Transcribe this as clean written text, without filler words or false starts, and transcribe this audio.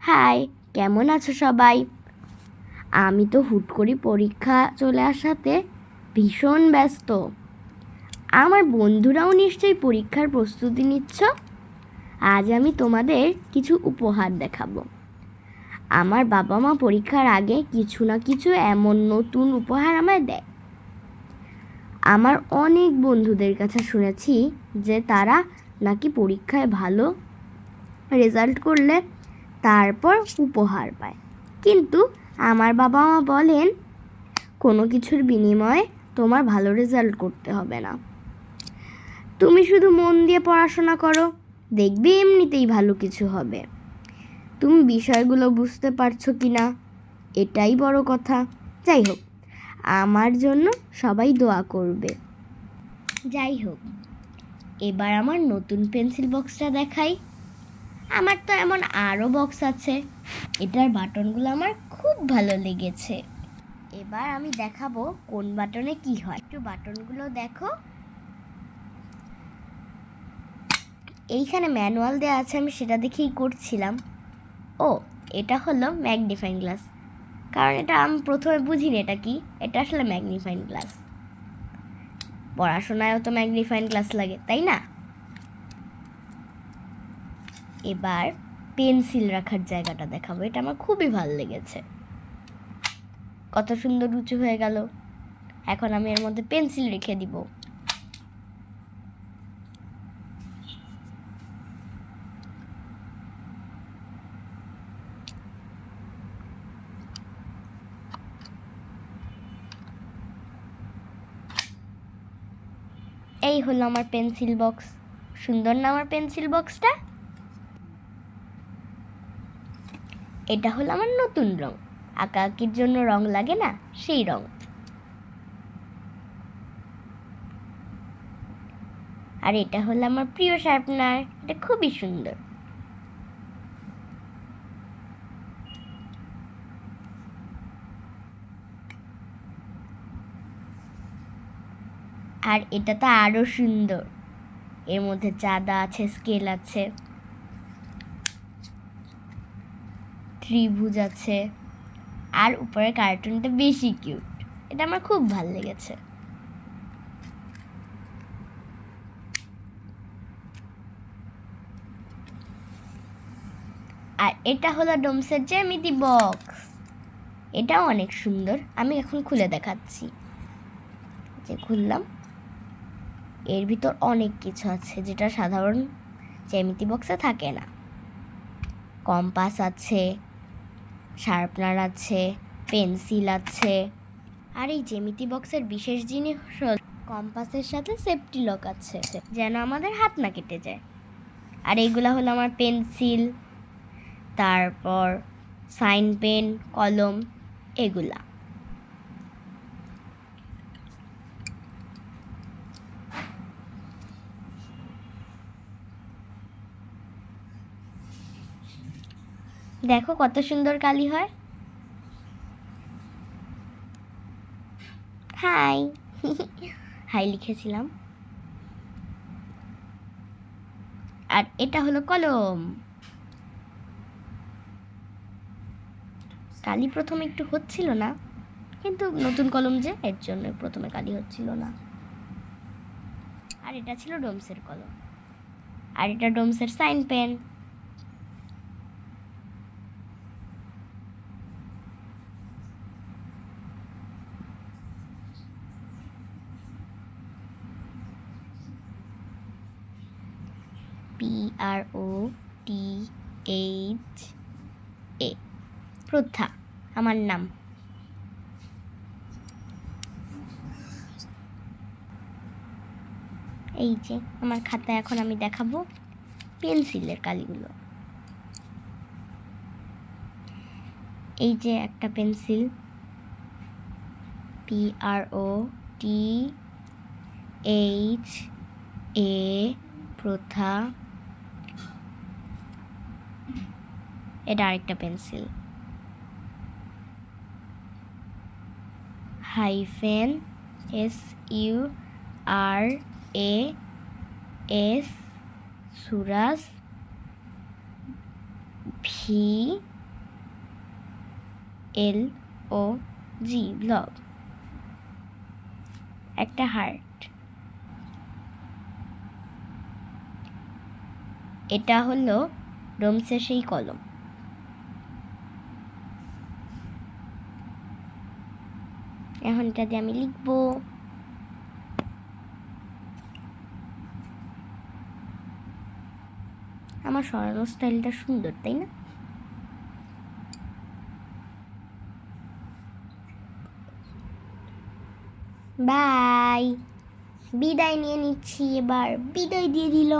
High, কেমন আছো সবাই? আমি তো হুট করে পরীক্ষা চলে আসাতে ভীষণ ব্যস্ত। আমার বন্ধুরাও নিশ্চয়ই পরীক্ষার প্রস্তুতি নিচ্ছ। আজ আমি তোমাদের কিছু উপহার দেখাবো। আমার বাবা মা পরীক্ষার আগে কিছু না কিছু এমন নতুন উপহার আমায় দেয়। আমার অনেক বন্ধুদের কাছে শুনেছি যে তারা নাকি পরীক্ষায় ভালো রেজাল্ট করলে তারপর উপহার পায়, কিন্তু আমার বাবা মা বলেন কোনো কিছুর বিনিময়ে তোমার ভালো রেজাল্ট করতে হবে না, তুমি শুধু মন দিয়ে পড়াশোনা করো, দেখবে এমনিতেই ভালো কিছু হবে। তুমি বিষয়গুলো বুঝতে পারছো কি না এটাই বড় কথা। যাই হোক, আমার জন্য সবাই দোয়া করবে। যাই হোক, এবার আমার নতুন পেন্সিল বক্সটা দেখাই। আমার তো এমন আরও বক্স আছে, এটার বাটনগুলো আমার খুব ভালো লেগেছে। এবার আমি দেখাবো কোন বাটনে কি হয়। একটু বাটনগুলো দেখো। এইখানে ম্যানুয়াল দেওয়া আছে, আমি সেটা দেখেই করছিলাম। ও, এটা হলো ম্যাগনিফাইং গ্লাস, কারণ এটা আমি প্রথমে বুঝিনি এটা কি। এটা আসলে ম্যাগনিফাইং গ্লাস। পড়াশোনায়ও তো ম্যাগনিফাইং গ্লাস লাগে, তাই না? এবার পেন্সিল রাখার জায়গাটা দেখাবো। এটা আমার খুবই ভালো লেগেছে, কত সুন্দর উঁচু হয়ে গেল। এখন আমি এর মধ্যে পেন্সিল রেখে দিব। এই হলো আমার পেন্সিল বক্স। সুন্দর না আমার পেন্সিল বক্সটা? এটা হলো আমার নতুন রং, আঁকাআঁকির জন্য রং লাগে না, সেই রং। আর এটা হলো আমার প্রিয় শার্পনার, এটা খুবই সুন্দর। আর এটা তো আরো সুন্দর, এর মধ্যে চাঁদা আছে, স্কেল আছে, ত্রিভুজ আছে, আর উপরে কার্টুনটা বেশি কিউট। এটা আমার খুব ভালো লেগেছে। আর এটা হলো ডোমসের জ্যামিতি বক্স, এটাও অনেক সুন্দর। আমি এখন খুলে দেখাচ্ছি। যে খুললাম, এর ভিতর অনেক কিছু আছে যেটা সাধারণ জ্যামিতি বক্সে থাকে না। কম্পাস আছে, শার্পনার আছে, পেন্সিল আছে। আর এই জ্যামিতি বক্সের বিশেষ জিনিস হল কম্পাসের সাথে সেফটি লক আছে, যেন আমাদের হাত না কেটে যায়। আর এইগুলা হলো আমার পেন্সিল, তারপর সাইন পেন, কলম, এগুলা। দেখো কত সুন্দর কালি হয়। হাই হাই লিখেছিলাম। আর এটা হলো কলম। কালি প্রথমে একটু হচ্ছিল না, কিন্তু নতুন কলম যে, এর জন্য প্রথমে কালি হচ্ছিল না। আর এটা ছিল ডোমসের কলম। আর এটা ডোমসের সাইন পেন। PROTHA, প্রথা আমার নাম। এই যে আমার খাতায় এখন আমি দেখাবো পেন্সিলের কালিগুলো। এই যে একটা পেন্সিল, PROTHA, প্রথা। এটা আরেকটা পেন্সিল, হাইফেন SURAS, সুরাজ, LOG ব্লগ, একটা হার্ট। এটা হলো ডোমসের সেই কলম। এখন এটা দিয়ে আমি লিখবো। আমার সরানোর স্টাইলটা সুন্দর, তাই না? বাই, বিদায় নিয়ে নিচ্ছি, এবার বিদায় দিয়ে দিল।